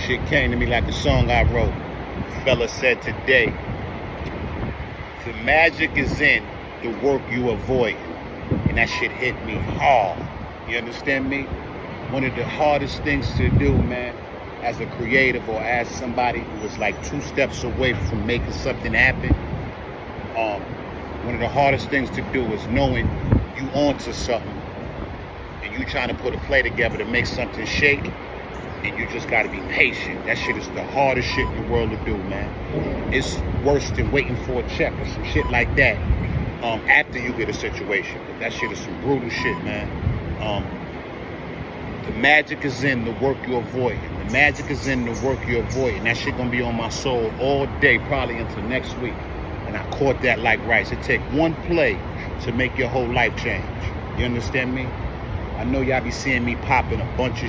Shit came to me like a song I wrote. Fella said today, the magic is in the work you avoid. And that shit hit me hard. You understand me? One of the hardest things to do, man, as a creative or as somebody who is like 2 steps away from making something happen, one of the hardest things to do is knowing you onto something and you trying to put a play together to make something shake, and you just got to be patient. That shit is the hardest shit in the world to do, man. It's worse than waiting for a check or some shit like that after you get a situation. But that shit is some brutal shit, man. The magic is in the work you avoid. The magic is in the work you avoid. And that shit gonna be on my soul all day, probably until next week. And I caught that like rice. It take one play to make your whole life change. You understand me? I know y'all be seeing me popping a bunch of